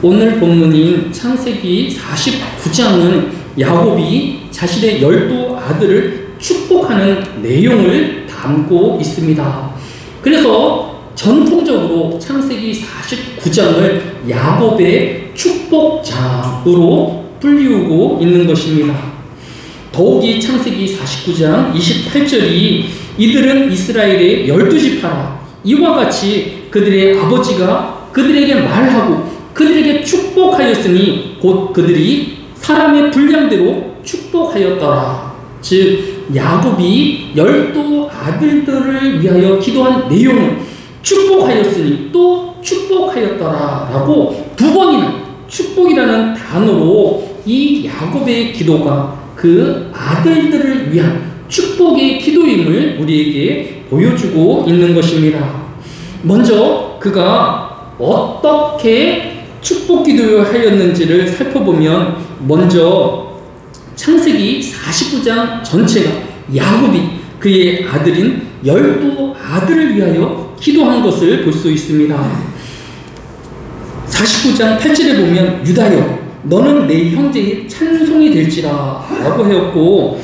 오늘 본문인 창세기 49장은 야곱이 자신의 12아들을 축복하는 내용을 담고 있습니다. 그래서 전통적으로 창세기 49장을 야곱의 축복장으로 불리우고 있는 것입니다. 더욱이 창세기 49장 28절이 이들은 이스라엘의 12지파라. 이와 같이 그들의 아버지가 그들에게 말하고 그들에게 축복하였으니 곧 그들이 사람의 분량대로 축복하였더라. 즉 야곱이 12아들들을 위하여 기도한 내용은 축복하였으니 또 축복하였더라 라고 두 번이나 축복이라는 단어로 이 야곱의 기도가 그 아들들을 위한 축복의 기도임을 우리에게 보여주고 있는 것입니다. 먼저 그가 어떻게 축복 기도하였는지를 살펴보면 먼저 창세기 49장 전체가 야곱이 그의 아들인 12아들을 위하여 기도한 것을 볼 수 있습니다. 49장 8절에 보면 유다여 너는 내 형제의 찬송이 될지라 라고 하였고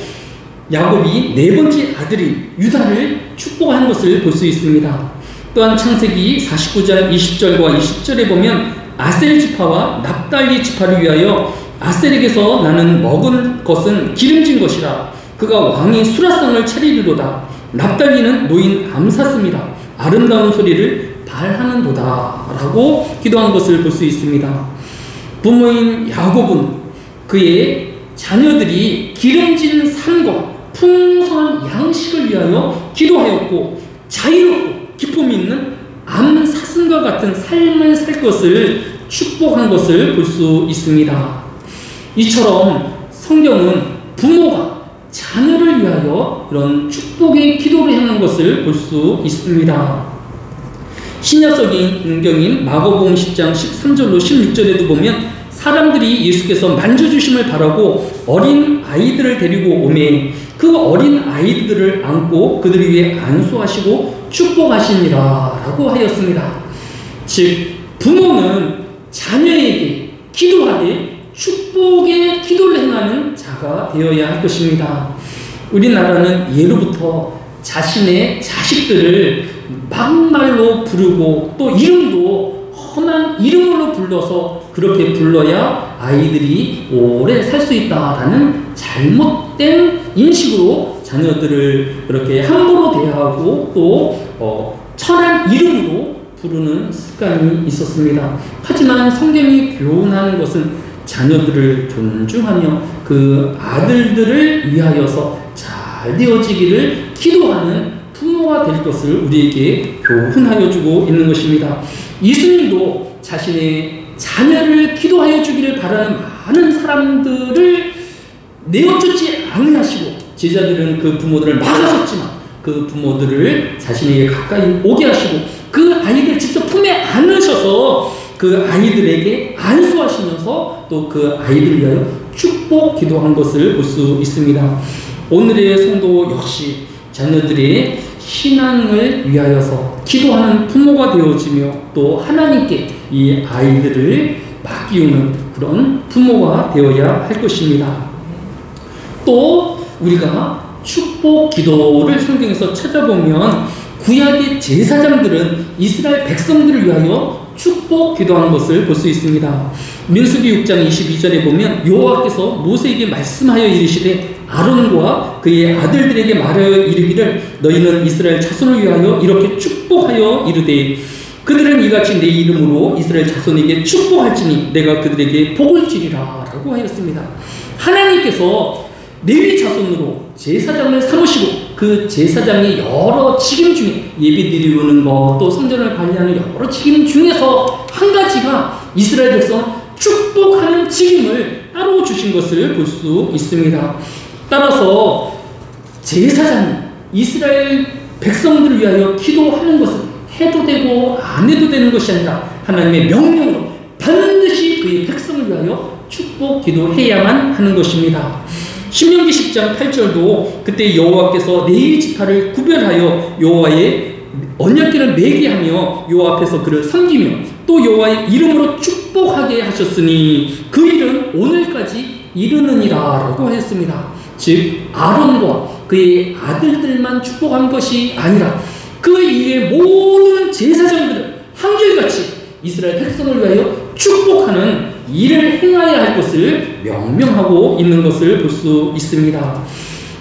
야곱이 네 번째 아들인 유다를 축복한 것을 볼 수 있습니다. 또한 창세기 49장 20절과 20절에 보면 아셀 지파와 납달리 지파를 위하여 아셀에게서 나는 먹은 것은 기름진 것이라 그가 왕의 수라상을 차리리로다. 납달리는 노인 암사슴이라 아름다운 소리를 발하는도다 라고 기도한 것을 볼 수 있습니다. 부모인 야곱은 그의 자녀들이 기름진 삶과 풍성한 양식을 위하여 기도하였고 자유롭고 기쁨이 있는 암사슴과 같은 삶을 살 것을 축복한 것을 볼 수 있습니다. 이처럼 성경은 부모가 자녀를 위하여 그런 축복의 기도를 하는 것을 볼 수 있습니다. 신약성경인 마가복음 10장 13절로 16절에도 보면 사람들이 예수께서 만져주심을 바라고 어린 아이들을 데리고 오매 그 어린 아이들을 안고 그들 위에 안수하시고 축복하시니라 라고 하였습니다. 즉 부모는 자녀에게 기도하되 축복의 기도를 행하는 자가 되어야 할 것입니다. 우리나라는 예로부터 자신의 자식들을 막말로 부르고 또 이름도 험한 이름으로 불러서 그렇게 불러야 아이들이 오래 살 수 있다라는 잘못된 인식으로 자녀들을 그렇게 함부로 대하고 또 천한 이름으로 부르는 습관이 있었습니다. 하지만 성경이 교훈하는 것은 자녀들을 존중하며 그 아들들을 위하여서 잘 되어지기를 기도하는 부모가 될 것을 우리에게 교훈하여 주고 있는 것입니다. 예수님도 자신의 자녀를 기도하여 주기를 바라는 많은 사람들을 내어쫓지 않으시고 제자들은 그 부모들을 막아섰지만 그 부모들을 자신에게 가까이 오게 하시고 그 아이들 직접 품에 안으셔서 그 아이들에게 안수하시면서 또 그 아이들 위하여 축복 기도한 것을 볼 수 있습니다. 오늘의 성도 역시 자녀들의 신앙을 위하여서 기도하는 부모가 되어지며 또 하나님께 이 아이들을 맡기우는 그런 부모가 되어야 할 것입니다. 또 우리가 축복 기도를 성경에서 찾아보면 구약의 제사장들은 이스라엘 백성들을 위하여 축복 기도하는 것을 볼 수 있습니다. 민수기 6장 22절에 보면 여호와께서 모세에게 말씀하여 이르시되 아론과 그의 아들들에게 말하여 이르기를 너희는 이스라엘 자손을 위하여 이렇게 축복하여 이르되 그들은 이같이 내 이름으로 이스라엘 자손에게 축복할지니 내가 그들에게 복을 주리라 라고 하였습니다. 하나님께서 레위 자손으로 제사장을 삼으시고 그 제사장이 여러 직임 중에 예배 드리우는 것 또 성전을 관리하는 여러 직임 중에서 한 가지가 이스라엘 백성 축복하는 직임을 따로 주신 것을 볼 수 있습니다. 따라서 제사장이 이스라엘 백성들을 위하여 기도하는 것은 해도 되고 안 해도 되는 것이 아니라 하나님의 명령으로 반드시 그의 백성을 위하여 축복 기도해야만 하는 것입니다. 신명기 10장 8절도 그때 여호와께서 레위 지파를 구별하여 여호와의 언약궤를 매게 하며 여호와 앞에서 그를 섬기며 또 여호와의 이름으로 축복하며 축복하게 하셨으니 그 일은 오늘까지 이르느니라 라고 했습니다. 즉 아론과 그의 아들들만 축복한 것이 아니라 그 이후의 모든 제사장들을 한결같이 이스라엘 백성을 위하여 축복하는 일을 행하여야 할 것을 명명하고 있는 것을 볼 수 있습니다.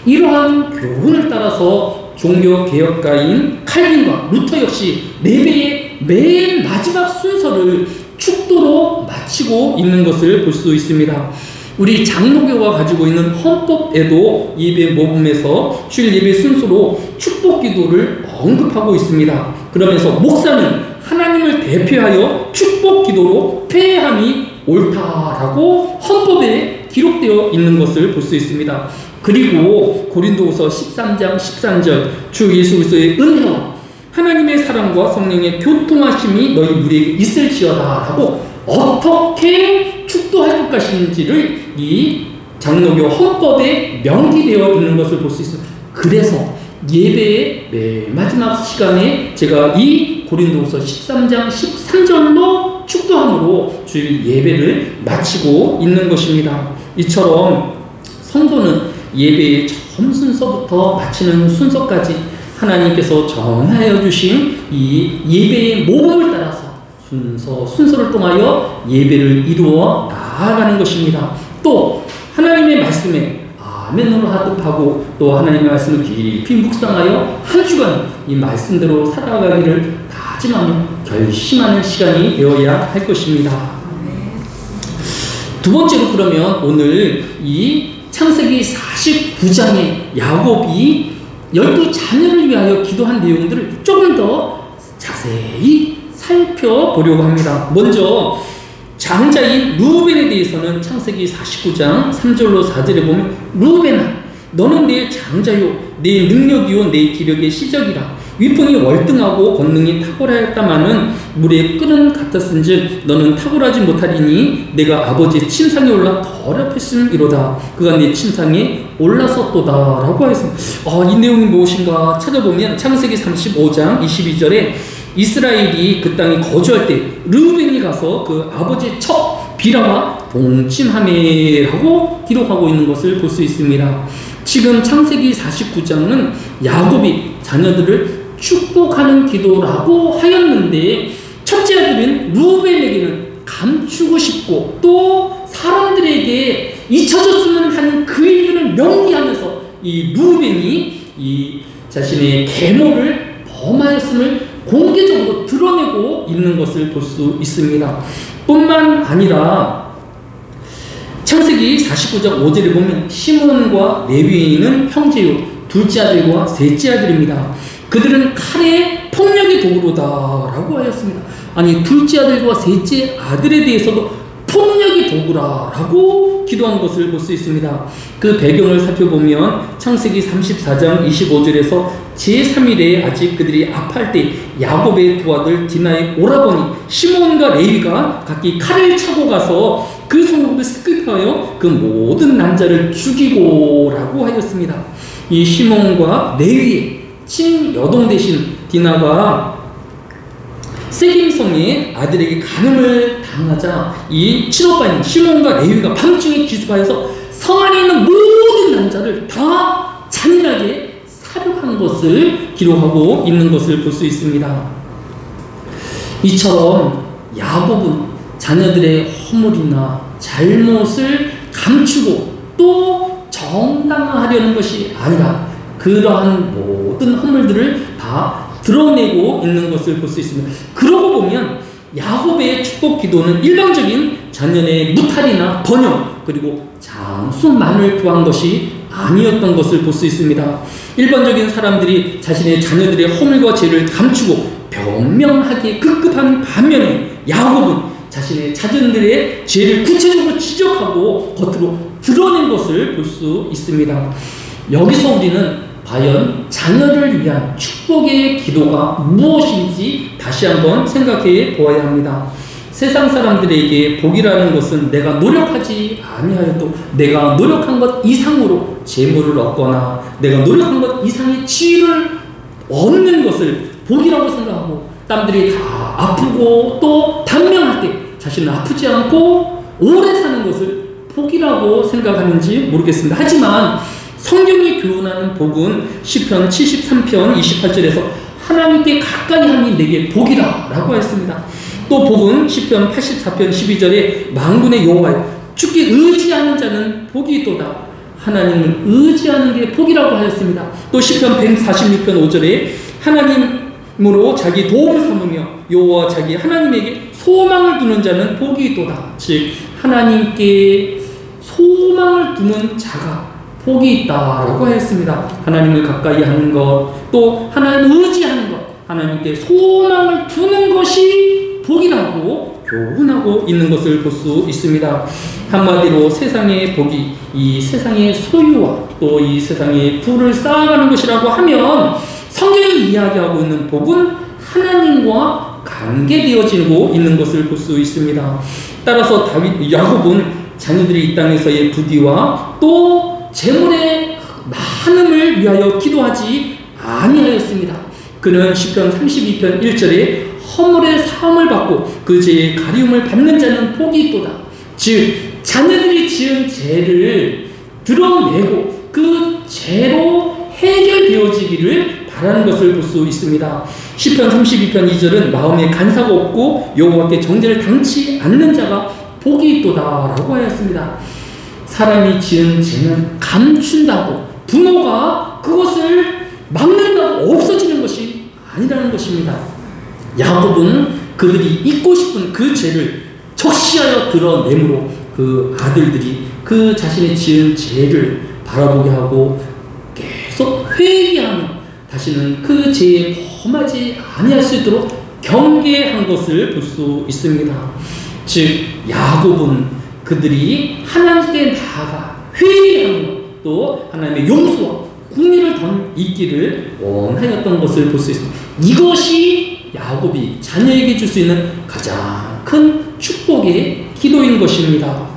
이러한 교훈을 따라서 종교개혁가인 칼빈과 루터 역시 예배의 맨 마지막 순서를 축도로 마치고 있는 것을 볼 수 있습니다. 우리 장로교가 가지고 있는 헌법에도 예배 모범에서 주일 예배 순서로 축복 기도를 언급하고 있습니다. 그러면서 목사는 하나님을 대표하여 축복 기도로 회개함이 옳다라고 헌법에 기록되어 있는 것을 볼 수 있습니다. 그리고 고린도후서 13장 13절 주 예수 그리스도의 은혜와 하나님의 사랑과 성령의 교통하심이 너희 무리에게 있을지어다 라고 어떻게 축도할 것 것인지를 이 장로교 헌법에 명기되어 있는 것을 볼 수 있습니다. 그래서 예배의 맨 마지막 시간에 제가 이 고린도후서 13장 13절로 축도함으로 주일 예배를 마치고 있는 것입니다. 이처럼 성도는 예배의 처음 순서부터 마치는 순서까지 하나님께서 정하여 주신 이 예배의 모범을 따라서 순서를 통하여 예배를 이루어 나아가는 것입니다. 또 하나님의 말씀에 아멘으로 하듯하고 또 하나님의 말씀을 깊이 묵상하여 한 주간 이 말씀대로 살아가기를 다짐하며 결심하는 시간이 되어야 할 것입니다. 두 번째로 그러면 오늘 이 창세기 49장의 야곱이 12자녀를 위하여 기도한 내용들을 조금 더 자세히 살펴보려고 합니다. 먼저 장자인 루벤에 대해서는 창세기 49장 3절로 4절에 보면 루벤아 너는 내 장자요 내 능력이요 내 기력의 시적이라 위풍이 월등하고 권능이 탁월하였다마는 물에 끓은 같았은즉 너는 탁월하지 못하리니 내가 아버지의 침상에 올라 더럽혔음이로다 그가 내 침상에 올라섰도다 라고 했습니다. 이 내용이 무엇인가 찾아보면 창세기 35장 22절에 이스라엘이 그 땅에 거주할 때 르우벤이 가서 그 아버지의 첩 비라와 동침하매라고 기록하고 있는 것을 볼 수 있습니다. 지금 창세기 49장은 야곱이 자녀들을 축복하는 기도라고 하였는데 첫째 아들인 르우벤에게는 감추고 싶고 또 사람들에게 잊혀졌으면 하는 그 일들을 명기하면서 이 르우벤이 이 자신의 계모를 범하였음을 공개적으로 드러내고 있는 것을 볼 수 있습니다. 뿐만 아니라 창세기 49장 5절에 보면 시므온과 레위인은 형제요 둘째 아들과 셋째 아들입니다. 그들은 칼의 폭력의 도구로다라고 하였습니다. 아니 둘째 아들과 셋째 아들에 대해서도 폭력의 도구라라고 기도한 것을 볼 수 있습니다. 그 배경을 살펴보면 창세기 34장 25절에서 제3일에 아직 그들이 아파할 때 야곱의 두 아들 디나의 오라버니 시몬과 레위가 각기 칼을 차고 가서 그 성읍을 습격하여 그 모든 남자를 죽이고 라고 하였습니다. 이 시몬과 레위의 친여동 대신 디나가 세겜성의 아들에게 간음을 당하자 이 친오빠인 시몬과 레위가 밤중에 기습하여서 성 안에 있는 모든 남자를 다 잔인하게 사륙한 것을 기록하고 있는 것을 볼 수 있습니다. 이처럼 야곱은 자녀들의 허물이나 잘못을 감추고 또 정당화하려는 것이 아니라 그러한 모든 허물들을 다 드러내고 있는 것을 볼 수 있습니다. 그러고 보면 야곱의 축복 기도는 일방적인 자녀의 무탈이나 번영 그리고 장수만을 구한 것이 아니었던 것을 볼 수 있습니다. 일반적인 사람들이 자신의 자녀들의 허물과 죄를 감추고 변명하기에 급급한 반면에 야곱은 자신의 자녀들의 죄를 구체적으로 지적하고 겉으로 드러낸 것을 볼 수 있습니다. 여기서 우리는 과연 자녀를 위한 축복의 기도가 무엇인지 다시 한번 생각해 보아야 합니다. 세상 사람들에게 복이라는 것은 내가 노력하지 아니하여도 내가 노력한 것 이상으로 재물을 얻거나 내가 노력한 것 이상의 지위를 얻는 것을 복이라고 생각하고 남들이 다 아프고 또 단명할 때 자신은 아프지 않고 오래 사는 것을 복이라고 생각하는지 모르겠습니다. 하지만 성경이 교훈하는 복은 시편 73편 28절에서 하나님께 가까이 함이 내게 복이다 라고 했습니다. 또 복은 시편 84편 12절에 만군의 여호와여 주께 의지하는 자는 복이 있도다. 하나님을 의지하는 게 복이라고 하였습니다. 또 시편 146편 5절에 하나님으로 자기 도움을 삼으며 여호와 자기 하나님에게 소망을 두는 자는 복이 있도다. 즉 하나님께 소망을 두는 자가 복이 있다라고 하였습니다. 하나님을 가까이 하는 것, 또 하나님을 의지하는 것, 하나님께 소망을 두는 것이 복이라고 교훈하고 있는 것을 볼 수 있습니다. 한마디로 세상의 복이 이 세상의 소유와 또 이 세상의 부를 쌓아가는 것이라고 하면 성경이 이야기하고 있는 복은 하나님과 관계되어지고 있는 것을 볼 수 있습니다. 따라서 야곱은 자녀들이 이 땅에서의 부귀와 또 재물의 많음을 위하여 기도하지 아니하였습니다. 그는 시편 32편 1절에 허물의 사함을 받고 그 죄의 가리움을 받는 자는 복이 있도다. 즉 자녀들이 지은 죄를 드러내고 그 죄로 해결되어지기를 바라는 것을 볼 수 있습니다. 시편 32편 2절은 마음에 간사가 없고 여호와께 정죄를 당치 않는 자가 복이 있도다 라고 하였습니다. 사람이 지은 죄는 감춘다고 부모가 그것을 막는다고 없어지는 것이 아니라는 것입니다. 야곱은 그들이 잊고 싶은 그 죄를 적시하여 드러내므로 그 아들들이 그 자신의 지은 죄를 바라보게 하고 계속 회개하며 다시는 그 죄에 범하지 아니할 수 있도록 경계한 것을 볼 수 있습니다. 즉 야곱은 그들이 하나님께 나아가 회개하며 또 하나님의 용서와 궁리를 있기를 원하였던 것을 볼 수 있습니다. 이것이 야곱이 자녀에게 줄 수 있는 가장 큰 축복의 기도인 것입니다.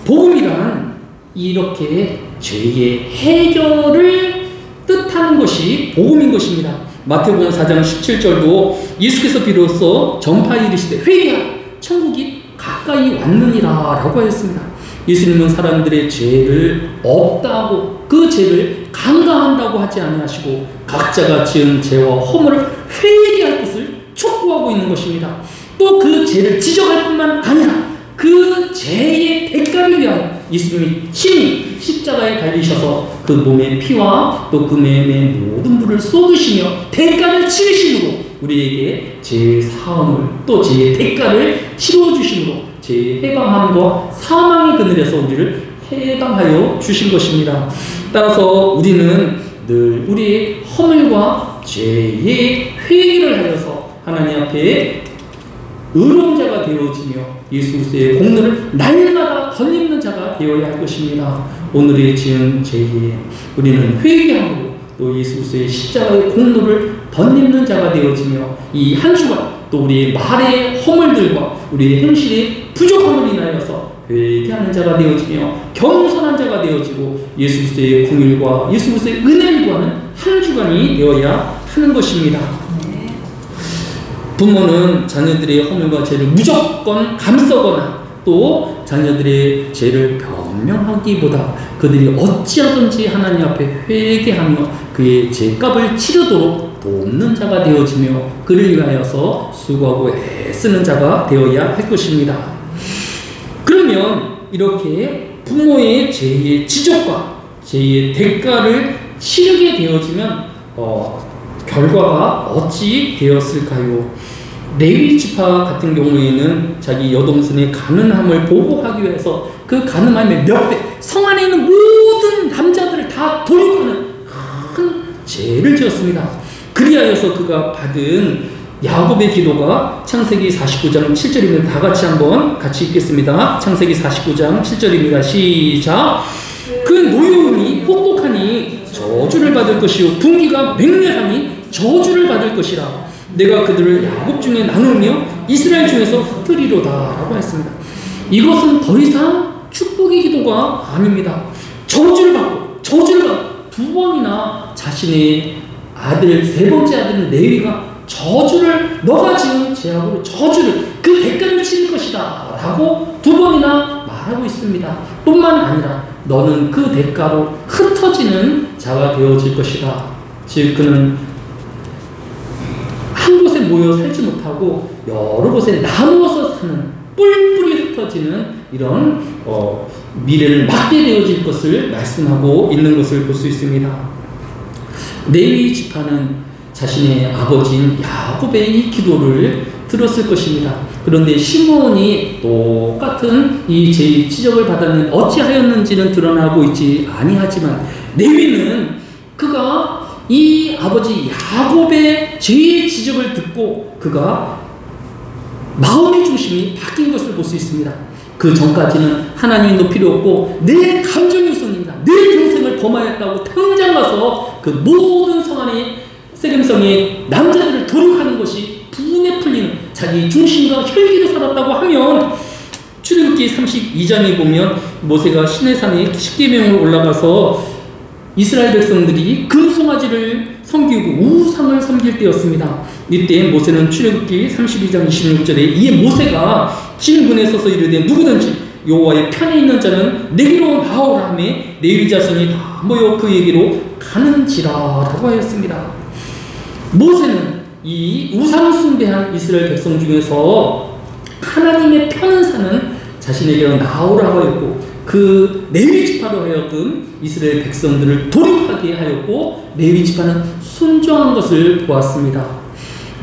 복음이란 이렇게 죄의 해결을 뜻하는 것이 복음인 것입니다. 마태복음 4장 17절도 예수께서 비로소 전파에 이르시되 회개하라 천국이 가까이 왔느니라 라고 하였습니다. 예수님은 사람들의 죄를 없다고 그 죄를 간과한다고 하지 아니하시고 각자가 지은 죄와 허물을 회개할 것을 촉구하고 있는 것입니다. 또 그 죄를 지적할 뿐만 아니라 그 죄의 대가를 위하여 예수님이 친히 십자가에 달리셔서 그 몸의 피와 또 그 몸의 모든 불을 쏟으시며 대가를 치르심으로 우리에게 죄의 사함을 또 죄의 대가를 치러주심으로 죄의 해방함과 사망의 그늘에서 우리를 해방하여 주신 것입니다. 따라서 우리는 늘 우리의 허물과 죄의 회개를 하여서 하나님 앞에 의로운 자가 되어지며 예수 그리스도의 공로를 날마다 덧입는 자가 되어야 할 것입니다. 오늘의 지은 죄에 우리는 회개함으로 또 예수 그리스도의 십자가의 공로를 덧입는 자가 되어지며 이 한 주간 또 우리의 말의 허물들과 우리의 행실의 부족함을 인하여서 회개하는 자가 되어지며 겸손한 자가 되어지고 예수 그리스도의 긍휼과 예수 그리스도의 은혜를 구하는 한 주간이 되어야 하는 것입니다. 부모는 자녀들의 허물과 죄를 무조건 감싸거나 또 자녀들의 죄를 변명하기보다 그들이 어찌하든지 하나님 앞에 회개하며 그의 죄값을 치르도록 돕는 자가 되어지며 그를 위하여서 수고하고 애쓰는 자가 되어야 할 것입니다. 그러면 이렇게 부모의 죄의 지적과 죄의 대가를 치르게 되어지면 결과가 어찌 되었을까요? 레위 지파 같은 경우에는 자기 여동생의 가늠함을 보복하기 위해서 그 가늠함의 몇 배, 성 안에 있는 모든 남자들을 다 도륙하는 큰 죄를 지었습니다. 그리하여서 그가 받은 야곱의 기도가 창세기 49장 7절입니다. 다 같이 한번 같이 읽겠습니다. 창세기 49장 7절입니다. 시작. 그 노여움이 혹독하니 저주를 받을 것이요 분기가 맹렬하니 저주를 받을 것이라. 내가 그들을 야곱 중에 나누며 이스라엘 중에서 흩으리로다 라고 했습니다. 이것은 더 이상 축복의 기도가 아닙니다. 저주를 받고 두 번이나 자신의 아들, 세 번째 아들인 레위가 저주를 너가 지은 죄악으로 저주를 그 대가를 치를 것이다 라고 2번이나 말하고 있습니다. 뿐만 아니라 너는 그 대가로 흩어지는 자가 되어질 것이다. 즉 그는 한 곳에 모여 살지 못하고 여러 곳에 나누어서 사는 뿔뿔이 흩어지는 이런 미래를 맞게 되어질 것을 말씀하고 있는 것을 볼 수 있습니다. 레위 지파는 자신의 아버지인 야곱의 이 기도를 들었을 것입니다. 그런데 시므온이 똑같은 이 죄의 지적을 받았는데 어찌하였는지는 드러나고 있지 아니하지만 레위는 그가 이 아버지 야곱의 죄의 지적을 듣고 그가 마음의 중심이 바뀐 것을 볼 수 있습니다. 그 전까지는 하나님이 너 필요 없고 내 감정이 우선입니다. 내 평생을 범하였다고 당장 가서 그 모든 성 안에 세겜성의 남자들을 도륙하는 것이 분에 풀리는 자기 중심과 혈기로 살았다고 하면 출애굽기 32장에 보면 모세가 시내산에 십계명으로 올라가서 이스라엘 백성들이 금송아지를 섬기고 우상을 섬길 때였습니다. 이때 모세는 출애굽기 32장 26절에 이에 모세가 진군에 서서 이르되 누구든지 여호와의 편에 있는 자는 내게로 나오라 하며 레위 자손이 다 모여 그에게로 가는지라라고 하였습니다. 모세는 이 우상 숭배한 이스라엘 백성 중에서 하나님의 편을 사는 자신에게로 나오라고 하였고 그 레위 지파로 하여금 이스라엘 백성들을 도륙하게 하였고 레위 지파는 순종한 것을 보았습니다.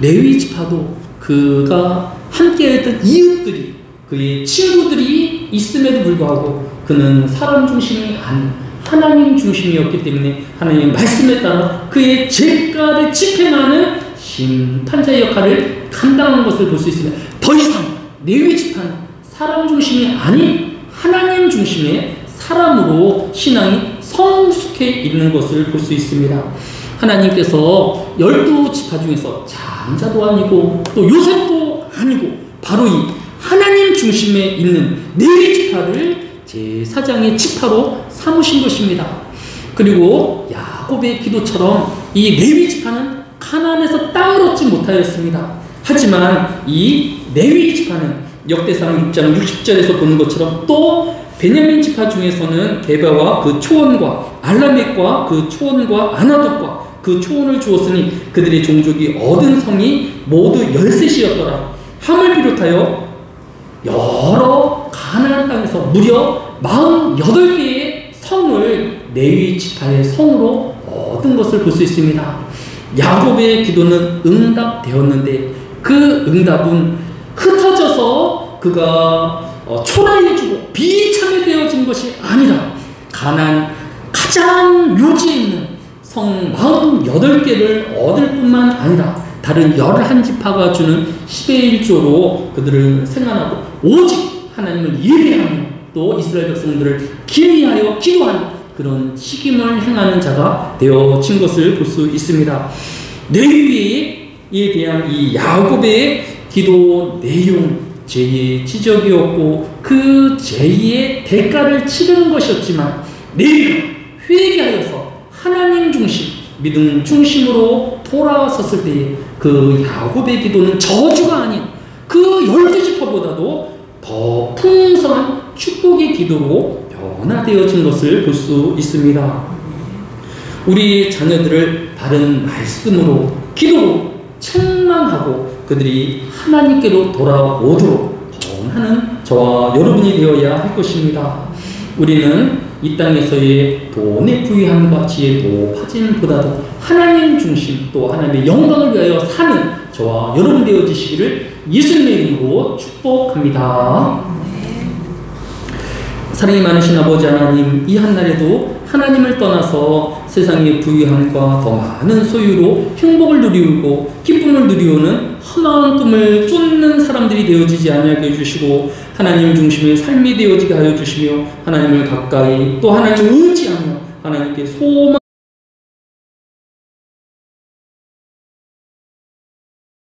레위 지파도 그가 함께했던 이웃들이 그의 친구들이 있음에도 불구하고 그는 사람 중심이 아닌 하나님 중심이었기 때문에 하나님의 말씀에 따라 그의 죄가를 집행하는 심판자의 역할을 감당한 것을 볼 수 있습니다. 더 이상 레위 지파는 사람 중심이 아닌 하나님 중심의 사람으로 신앙이 성숙해 있는 것을 볼 수 있습니다. 하나님께서 12지파 중에서 장자도 아니고 또 요셉도 아니고 바로 이 하나님 중심에 있는 레위 지파를 제4장의 지파로 삼으신 것입니다. 그리고 야곱의 기도처럼 이 레위 지파는 가나안에서 땅을 얻지 못하였습니다. 하지만 이 레위 지파는 역대상 6장 60절에서 보는 것처럼 또 베냐민 지파 중에서는 게바와 그 초원과 알라멕과 그 초원과 아나돗과 그 초원을 주었으니 그들의 종족이 얻은 성이 모두 13이었더라. 함을 비롯하여 여러 가나안 땅에서 무려 48개의 성을 레위 지파의 성으로 얻은 것을 볼 수 있습니다. 야곱의 기도는 응답되었는데 그 응답은 흩어져서 그가 초라해지고 비참해되어진 것이 아니라 가나안 가장 묘지에 있는 성 48개를 얻을 뿐만 아니라 다른 11지파가 주는 10의 1조로 그들을 생활하고 오직 하나님을 예배하며 또 이스라엘 백성들을 기리하여 기도하는 그런 책임을 행하는 자가 되어진 것을 볼 수 있습니다. 레위에 대한 이 야곱의 기도 내용 죄의 지적이었고 그 죄의 대가를 치르는 것이었지만 레위가 회개하여서 하나님 중심, 믿음 중심으로 돌아섰을 때에 그 야곱의 기도는 저주가 아닌 그 12지파보다도 더 풍성한 축복의 기도로 변화되어진 것을 볼 수 있습니다. 우리 자녀들을 바른 말씀으로 기도로 책망하고 그들이 하나님께로 돌아오도록 권하는 저와 여러분이 되어야 할 것입니다. 우리는 이 땅에서의 돈의 부유함과 지혜의 높아짐보다도 하나님 중심 또 하나님의 영광을 위하여 사는 저와 여러분 되어지시기를 예수님의 이름으로 축복합니다. 사랑이 많으신 아버지 하나님, 이 한날에도 하나님을 떠나서 세상의 부유함과 더 많은 소유로 행복을 누리고 기쁨을 누리오는 험한 꿈을 쫓는 사람들이 되어지지 아니하게 해주시고 하나님 중심의 삶이 되어지게 하여 주시며 하나님을 가까이 또 하나님을 의지하며 하나님께 소망